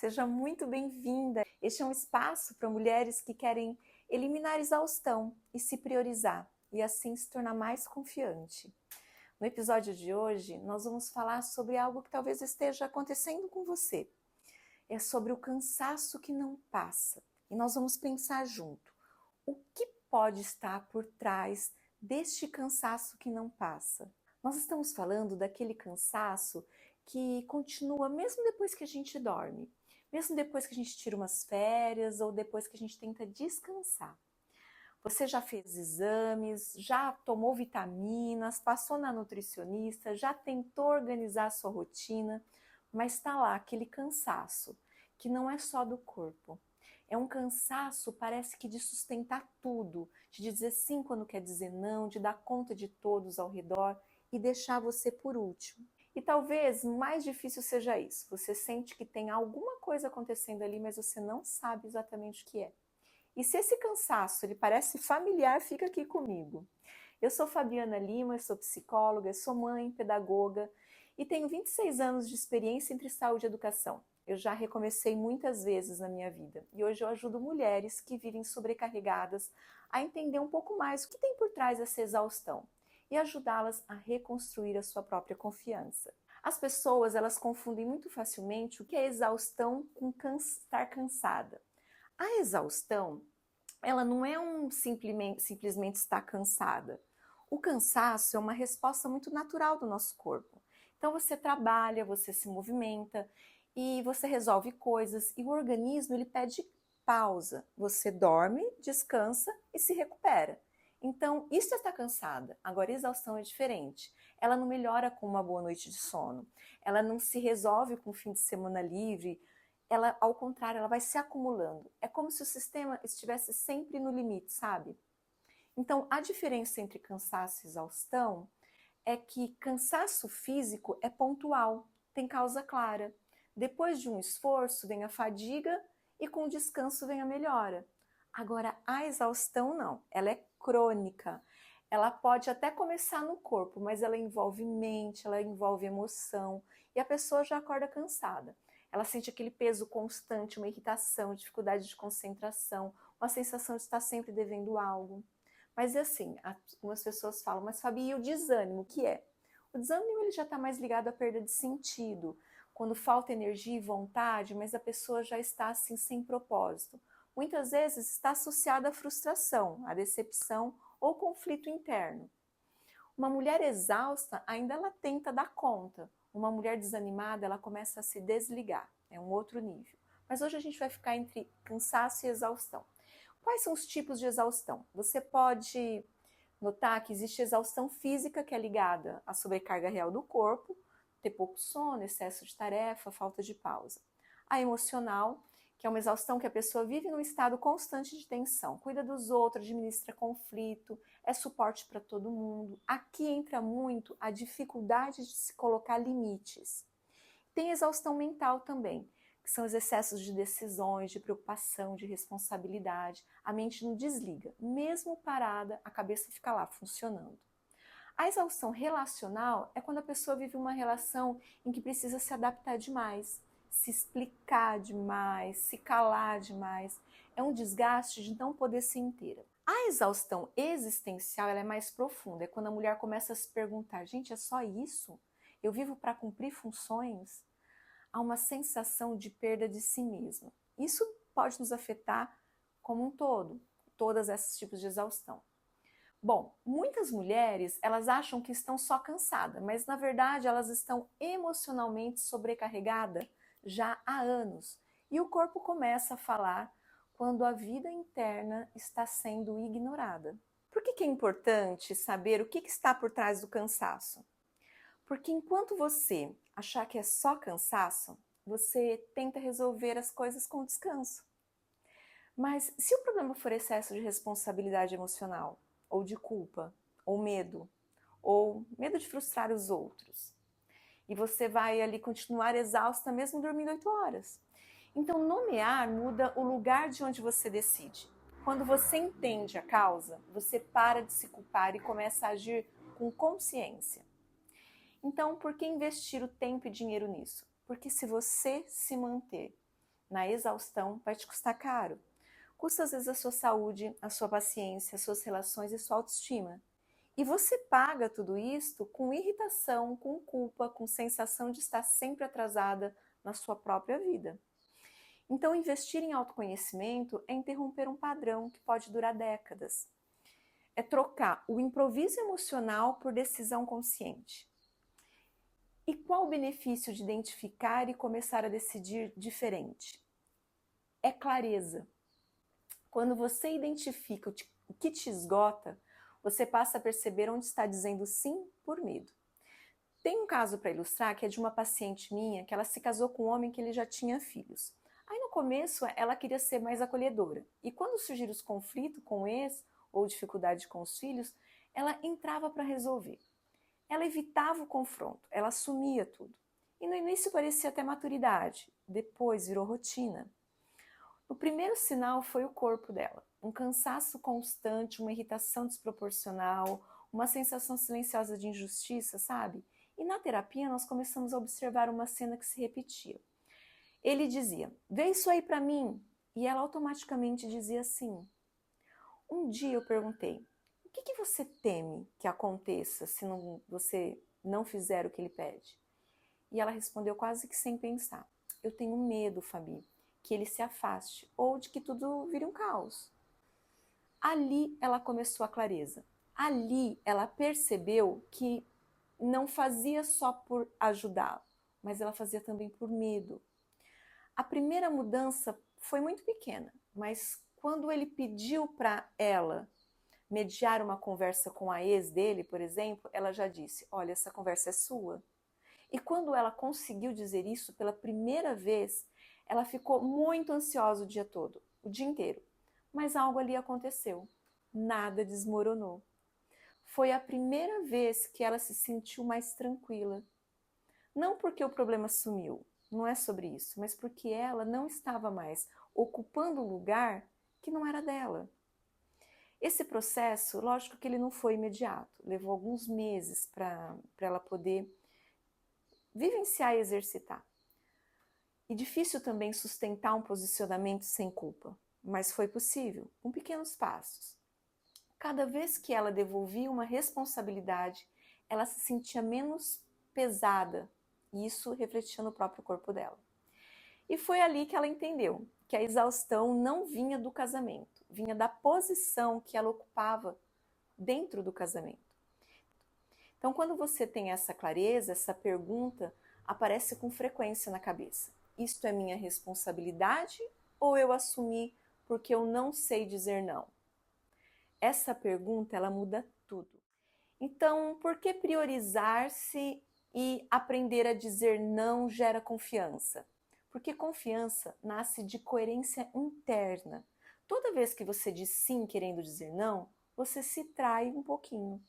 seja muito bem-vinda. Este é um espaço para mulheres que querem eliminar a exaustão e se priorizar, e assim se tornar mais confiante. No episódio de hoje, nós vamos falar sobre algo que talvez esteja acontecendo com você. É sobre o cansaço que não passa. E nós vamos pensar junto. O que pode estar por trás deste cansaço que não passa? Nós estamos falando daquele cansaço que continua mesmo depois que a gente dorme, mesmo depois que a gente tira umas férias ou depois que a gente tenta descansar. Você já fez exames, já tomou vitaminas, passou na nutricionista, já tentou organizar a sua rotina, mas está lá aquele cansaço, que não é só do corpo. É um cansaço, parece que de sustentar tudo, de dizer sim quando quer dizer não, de dar conta de todos ao redor e deixar você por último. E talvez mais difícil seja isso. Você sente que tem alguma coisa acontecendo ali, mas você não sabe exatamente o que é. E se esse cansaço ele parece familiar, fica aqui comigo. Eu sou Fabiana Lima, sou psicóloga, sou mãe, pedagoga e tenho 26 anos de experiência entre saúde e educação. Eu já recomecei muitas vezes na minha vida e hoje eu ajudo mulheres que vivem sobrecarregadas a entender um pouco mais o que tem por trás dessa exaustão e ajudá-las a reconstruir a sua própria confiança. As pessoas, elas confundem muito facilmente o que é exaustão com estar cansada. A exaustão, ela não é simplesmente estar cansada. O cansaço é uma resposta muito natural do nosso corpo. Então você trabalha, você se movimenta e você resolve coisas e o organismo ele pede pausa. Você dorme, descansa e se recupera. Então, isso é estar cansada. Agora, a exaustão é diferente. Ela não melhora com uma boa noite de sono. Ela não se resolve com um fim de semana livre. Ela, ao contrário, ela vai se acumulando. É como se o sistema estivesse sempre no limite, sabe? Então, a diferença entre cansaço e exaustão é que cansaço físico é pontual, tem causa clara. Depois de um esforço vem a fadiga e com o descanso vem a melhora. Agora, a exaustão não, ela é crônica. Ela pode até começar no corpo, mas ela envolve mente, ela envolve emoção e a pessoa já acorda cansada. Ela sente aquele peso constante, uma irritação, dificuldade de concentração, uma sensação de estar sempre devendo algo. Mas é assim, algumas pessoas falam, mas Fabi, e o desânimo, o que é? O desânimo ele já está mais ligado à perda de sentido, quando falta energia e vontade, mas a pessoa já está assim sem propósito. Muitas vezes está associada à frustração, à decepção ou conflito interno. Uma mulher exausta ainda ela tenta dar conta. Uma mulher desanimada ela começa a se desligar, é um outro nível. Mas hoje a gente vai ficar entre cansaço e exaustão. Quais são os tipos de exaustão? Você pode notar que existe exaustão física, que é ligada à sobrecarga real do corpo, ter pouco sono, excesso de tarefa, falta de pausa. A emocional, que é uma exaustão que a pessoa vive num estado constante de tensão, cuida dos outros, administra conflito, é suporte para todo mundo. Aqui entra muito a dificuldade de se colocar limites. Tem exaustão mental também, que são os excessos de decisões, de preocupação, de responsabilidade. A mente não desliga. Mesmo parada, a cabeça fica lá funcionando. A exaustão relacional é quando a pessoa vive uma relação em que precisa se adaptar demais, se explicar demais, se calar demais. É um desgaste de não poder ser inteira. A exaustão existencial ela é mais profunda, é quando a mulher começa a se perguntar, gente, é só isso? Eu vivo para cumprir funções? Há uma sensação de perda de si mesma. Isso pode nos afetar como um todo, todos esses tipos de exaustão. Bom, muitas mulheres, elas acham que estão só cansadas, mas na verdade elas estão emocionalmente sobrecarregadas já há anos. E o corpo começa a falar quando a vida interna está sendo ignorada. Por que é importante saber o que está por trás do cansaço? Porque enquanto você achar que é só cansaço, você tenta resolver as coisas com descanso. Mas se o problema for excesso de responsabilidade emocional, ou de culpa, ou medo de frustrar os outros, e você vai ali continuar exausta mesmo dormindo 8 horas. Então nomear muda o lugar de onde você decide. Quando você entende a causa, você para de se culpar e começa a agir com consciência. Então, por que investir o tempo e dinheiro nisso? Porque se você se manter na exaustão, vai te custar caro. Custa às vezes a sua saúde, a sua paciência, as suas relações e sua autoestima. E você paga tudo isso com irritação, com culpa, com sensação de estar sempre atrasada na sua própria vida. Então, investir em autoconhecimento é interromper um padrão que pode durar décadas. É trocar o improviso emocional por decisão consciente. E qual o benefício de identificar e começar a decidir diferente? É clareza. Quando você identifica o que te esgota, você passa a perceber onde está dizendo sim por medo. Tem um caso para ilustrar que é de uma paciente minha que ela se casou com um homem que ele já tinha filhos. Aí no começo ela queria ser mais acolhedora e quando surgiram os conflitos com o ex ou dificuldade com os filhos, ela entrava para resolver. Ela evitava o confronto, ela assumia tudo. E no início parecia até maturidade, depois virou rotina. O primeiro sinal foi o corpo dela, um cansaço constante, uma irritação desproporcional, uma sensação silenciosa de injustiça, sabe? E na terapia nós começamos a observar uma cena que se repetia. Ele dizia, vê isso aí pra mim, e ela automaticamente dizia sim. Um dia eu perguntei, o que você teme que aconteça se você não fizer o que ele pede? E ela respondeu quase que sem pensar, eu tenho medo, Fabi, que ele se afaste ou de que tudo vire um caos. Ali ela começou a clareza. Ali ela percebeu que não fazia só por ajudá-lo, mas ela fazia também por medo. A primeira mudança foi muito pequena, mas quando ele pediu para ela mediar uma conversa com a ex dele, por exemplo, ela já disse, olha, essa conversa é sua. E quando ela conseguiu dizer isso pela primeira vez, ela ficou muito ansiosa o dia todo, o dia inteiro. Mas algo ali aconteceu. Nada desmoronou. Foi a primeira vez que ela se sentiu mais tranquila. Não porque o problema sumiu, não é sobre isso, mas porque ela não estava mais ocupando um lugar que não era dela. Esse processo, lógico que ele não foi imediato, levou alguns meses para ela poder vivenciar e exercitar. E difícil também sustentar um posicionamento sem culpa, mas foi possível, com pequenos passos. Cada vez que ela devolvia uma responsabilidade, ela se sentia menos pesada, e isso refletia no próprio corpo dela. E foi ali que ela entendeu que a exaustão não vinha do casamento, vinha da posição que ela ocupava dentro do casamento. Então, quando você tem essa clareza, essa pergunta aparece com frequência na cabeça. Isto é minha responsabilidade ou eu assumi porque eu não sei dizer não? Essa pergunta, ela muda tudo. Então, por que priorizar-se e aprender a dizer não gera confiança? Porque confiança nasce de coerência interna. Toda vez que você diz sim querendo dizer não, você se trai um pouquinho.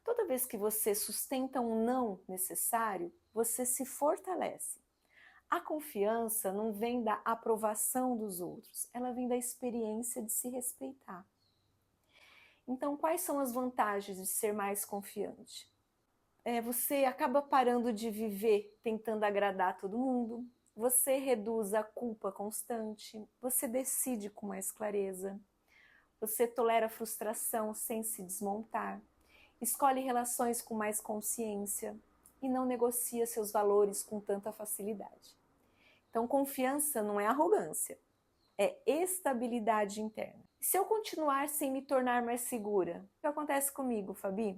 Toda vez que você sustenta um não necessário, você se fortalece. A confiança não vem da aprovação dos outros, ela vem da experiência de se respeitar. Então, quais são as vantagens de ser mais confiante? Você acaba parando de viver tentando agradar todo mundo, você reduz a culpa constante, você decide com mais clareza, você tolera a frustração sem se desmontar, escolhe relações com mais consciência e não negocia seus valores com tanta facilidade. Então, confiança não é arrogância, é estabilidade interna. E se eu continuar sem me tornar mais segura, o que acontece comigo, Fabi?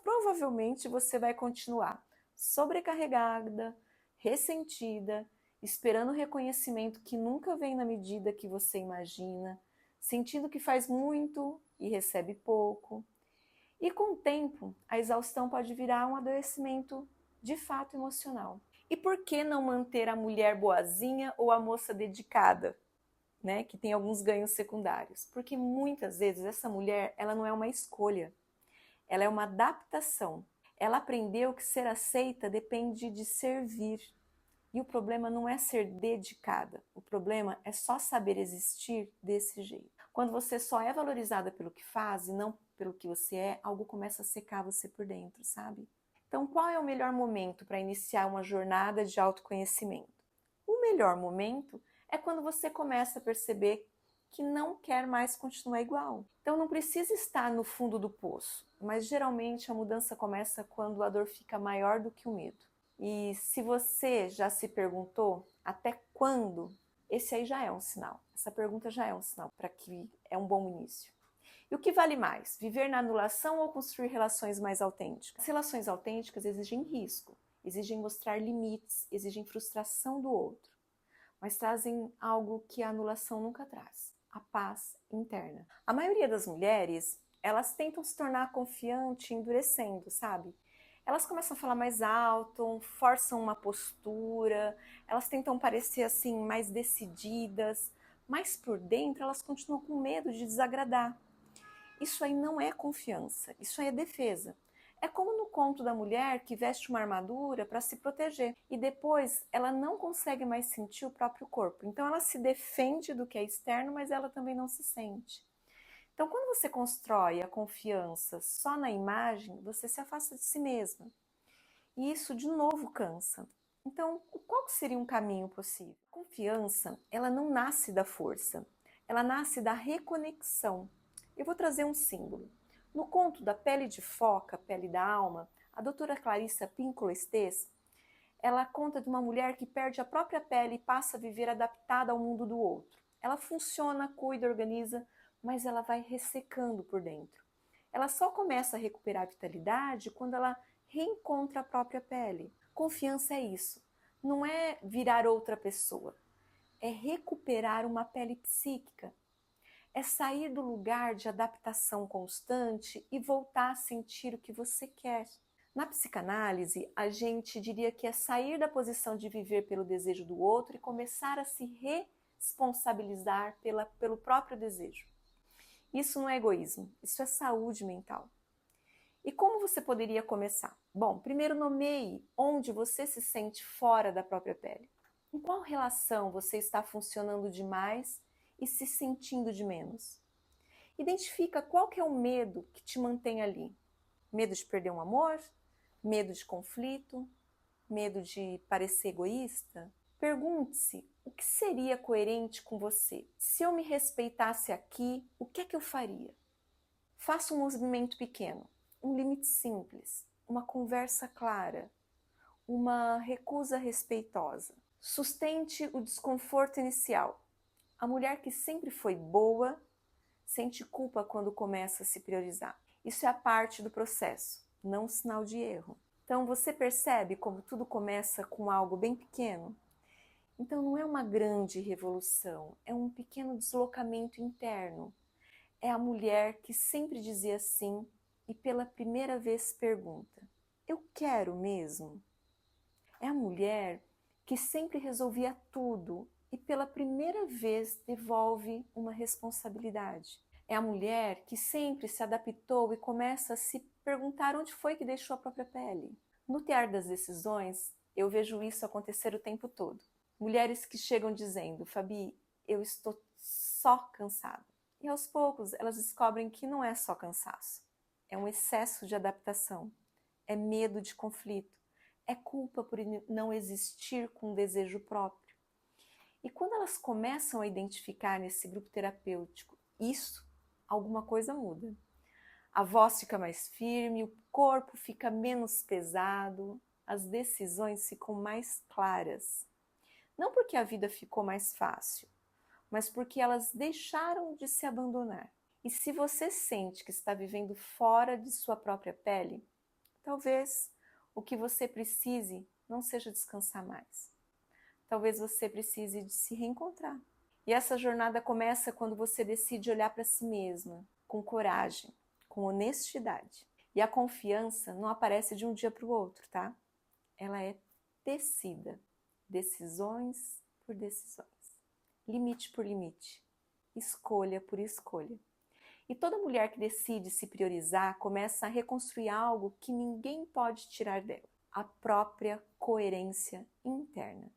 Provavelmente você vai continuar sobrecarregada, ressentida, esperando reconhecimento que nunca vem na medida que você imagina, sentindo que faz muito e recebe pouco. E com o tempo, a exaustão pode virar um adoecimento de fato emocional. E por que não manter a mulher boazinha ou a moça dedicada, né, que tem alguns ganhos secundários? Porque muitas vezes essa mulher, ela não é uma escolha, ela é uma adaptação. Ela aprendeu que ser aceita depende de servir. E o problema não é ser dedicada, o problema é só saber existir desse jeito. Quando você só é valorizada pelo que faz e não pelo que você é, algo começa a secar você por dentro, sabe? Então, qual é o melhor momento para iniciar uma jornada de autoconhecimento? O melhor momento é quando você começa a perceber que não quer mais continuar igual. Então não precisa estar no fundo do poço, mas geralmente a mudança começa quando a dor fica maior do que o medo. E se você já se perguntou até quando, esse aí já é um sinal. Essa pergunta já é um sinal para que é um bom início. E o que vale mais? Viver na anulação ou construir relações mais autênticas? As relações autênticas exigem risco, exigem mostrar limites, exigem frustração do outro, mas trazem algo que a anulação nunca traz: a paz interna. A maioria das mulheres, elas tentam se tornar confiante endurecendo, sabe? Elas começam a falar mais alto, forçam uma postura, elas tentam parecer assim mais decididas, mas por dentro elas continuam com medo de desagradar. Isso aí não é confiança, isso aí é defesa. É como no conto da mulher que veste uma armadura para se proteger e depois ela não consegue mais sentir o próprio corpo. Então ela se defende do que é externo, mas ela também não se sente. Então quando você constrói a confiança só na imagem, você se afasta de si mesma. E isso de novo cansa. Então, qual seria um caminho possível? A confiança, ela não nasce da força, ela nasce da reconexão. Eu vou trazer um símbolo. No conto da Pele de Foca, Pele da Alma, a doutora Clarissa Pinkola Estes, ela conta de uma mulher que perde a própria pele e passa a viver adaptada ao mundo do outro. Ela funciona, cuida, organiza, mas ela vai ressecando por dentro. Ela só começa a recuperar a vitalidade quando ela reencontra a própria pele. Confiança é isso. Não é virar outra pessoa. É recuperar uma pele psíquica. É sair do lugar de adaptação constante e voltar a sentir o que você quer. Na psicanálise, a gente diria que é sair da posição de viver pelo desejo do outro e começar a se responsabilizar pelo próprio desejo. Isso não é egoísmo, isso é saúde mental. E como você poderia começar? Bom, primeiro nomeie onde você se sente fora da própria pele. Em qual relação você está funcionando demais e se sentindo de menos? Identifica qual que é o medo que te mantém ali. Medo de perder um amor? Medo de conflito? Medo de parecer egoísta? Pergunte-se o que seria coerente com você. Se eu me respeitasse aqui, o que é que eu faria? Faça um movimento pequeno, um limite simples, uma conversa clara, uma recusa respeitosa. Sustente o desconforto inicial. A mulher que sempre foi boa sente culpa quando começa a se priorizar. Isso é a parte do processo, não um sinal de erro. Então você percebe como tudo começa com algo bem pequeno? Então não é uma grande revolução, é um pequeno deslocamento interno. É a mulher que sempre dizia sim e pela primeira vez pergunta: eu quero mesmo? É a mulher que sempre resolvia tudo e pela primeira vez devolve uma responsabilidade. É a mulher que sempre se adaptou e começa a se perguntar onde foi que deixou a própria pele. No Tear das Decisões, eu vejo isso acontecer o tempo todo. Mulheres que chegam dizendo: Fabi, eu estou só cansada. E aos poucos elas descobrem que não é só cansaço, é um excesso de adaptação, é medo de conflito, é culpa por não existir com um desejo próprio. E quando elas começam a identificar nesse grupo terapêutico isso, alguma coisa muda. A voz fica mais firme, o corpo fica menos pesado, as decisões ficam mais claras. Não porque a vida ficou mais fácil, mas porque elas deixaram de se abandonar. E se você sente que está vivendo fora de sua própria pele, talvez o que você precise não seja descansar mais. Talvez você precise de se reencontrar. E essa jornada começa quando você decide olhar para si mesma, com coragem, com honestidade. E a confiança não aparece de um dia para o outro, tá? Ela é tecida, decisões por decisões, limite por limite, escolha por escolha. E toda mulher que decide se priorizar começa a reconstruir algo que ninguém pode tirar dela: a própria coerência interna.